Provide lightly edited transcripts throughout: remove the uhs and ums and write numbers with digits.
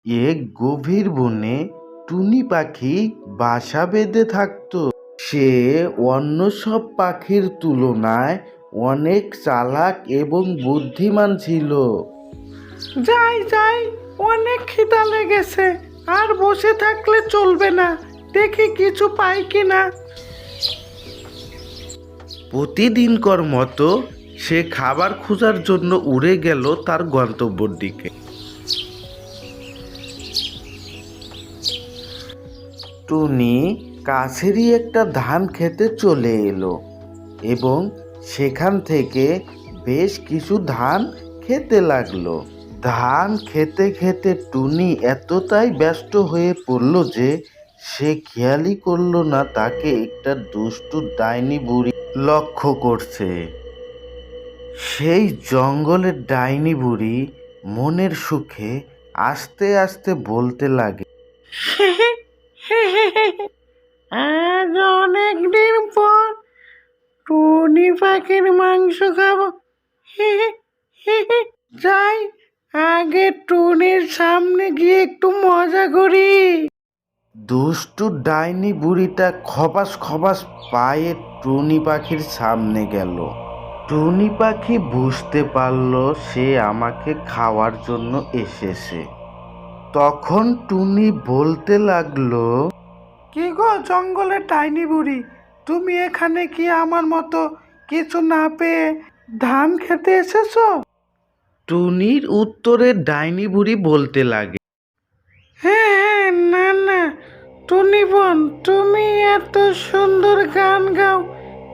এক গভীর বনে টুনি পাখি বাসা বেঁধে থাকতো। সে অন্য সব পাখির তুলনায় অনেক চালাক এবং বুদ্ধিমান ছিল। যাই যাই, অনেক খিদা লেগেছে, আর বসে থাকলে চলবে না, দেখি কিছু পাই কিনা। প্রতিদিনকার মতো সে খাবার খোঁজার জন্য উড়ে গেল তার গন্তব্যের দিকে। টুনি কাছেরই একটা ধান খেতে চলে এলো এবং সেখান থেকে বেশ কিছু ধান খেতে লাগলো। ধান খেতে খেতে টুনি এতটাই ব্যস্ত হয়ে পড়ল যে সে খেয়ালই করলো না তাকে একটা দুষ্টু ডাইনি বুড়ি লক্ষ্য করছে। সেই জঙ্গলের ডাইনি বুড়ি মনের সুখে আস্তে আস্তে বলতে লাগে, আজ অনেক দিন পর টুনি পাখির মাংস খাবো। যাই, আগে টুনির সামনে গিয়ে একটু মজা করি। দুষ্টু ডাইনি বুড়িটা খবাস খবাস পায়ে টুনি পাখির সামনে গেল। টুনি পাখি বুঝতে পারল সে আমাকে খাওয়ার জন্য এসেছে। তখন টুনি বলতে লাগলো, কি গো জঙ্গলের ডাইনি বুড়ি, তুমি এখানে কি আমার মতো কিছু না পেয়ে ধান খেতে এসেছো? টুনির উত্তরে ডাইনি বুড়ি বলতে লাগে, হ্যাঁ, না না, টুনি বোন, তুমি এত সুন্দর গান গাও,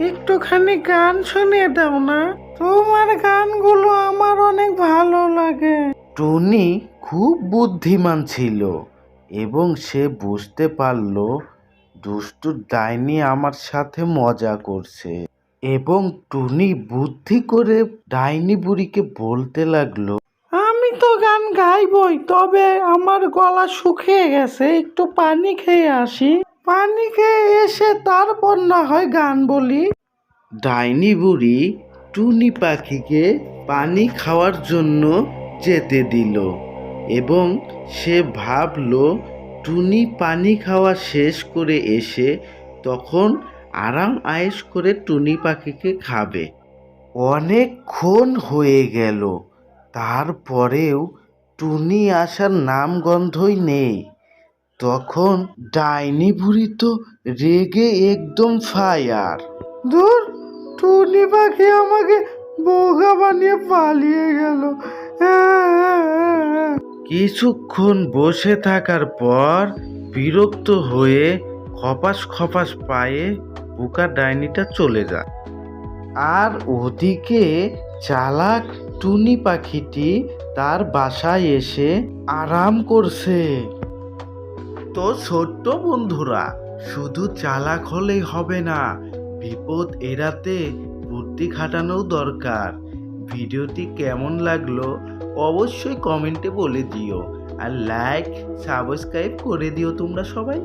একটুখানি গান শুনিয়ে দাও না। তোমার গানগুলো আমার অনেক ভালো লাগে। টুনি খুব বুদ্ধিমান ছিল এবং সে বুঝতে পারল দুষ্টু ডাইনি আমার সাথে মজা করছে। এবং টুনি বুদ্ধি করে ডাইনি বুড়িকে বলতে লাগলো, আমি তো গান গাইবই, তবে আমার গলা শুকিয়ে গেছে, একটু পানি খেয়ে আসি। পানি খেয়ে এসে তারপর না হয় গান বলি। ডাইনি বুড়ি টুনি পাখিকে পানি খাওয়ার জন্য যেতে দিল এবং সে ভাবলো টুনি পানি খাওয়া শেষ করে এসে তখন আরাম আয়েশ করে টুনি পাখিকে খাবে। অনেকক্ষণ হয়ে গেল, তারপরেও টুনি আসার নামগন্ধই নেই। তখন ডাইনি বুড়ি তো রেগে একদম ফায়ার। ধুর, টুনি পাখি আমাকে বোকা বানিয়ে পালিয়ে গেল। কিছুক্ষণ বসে থাকার পর বিরক্ত হয়ে খপাস খপাস পায়ে বোকা ডাইনিটা চলে যায়। আর ওদিকে চালাক টুনি পাখিটি তার বাসায় এসে আরাম করছে। তো ছোট্ট বন্ধুরা, শুধু চালাক হলেই হবে না, বিপদ এড়াতে বুদ্ধি খাটানো দরকার। ভিডিওটি কেমন লাগলো অবশ্যই কমেন্টে বলে দিও, আর লাইক সাবস্ক্রাইব করে দিও তোমরা সবাই।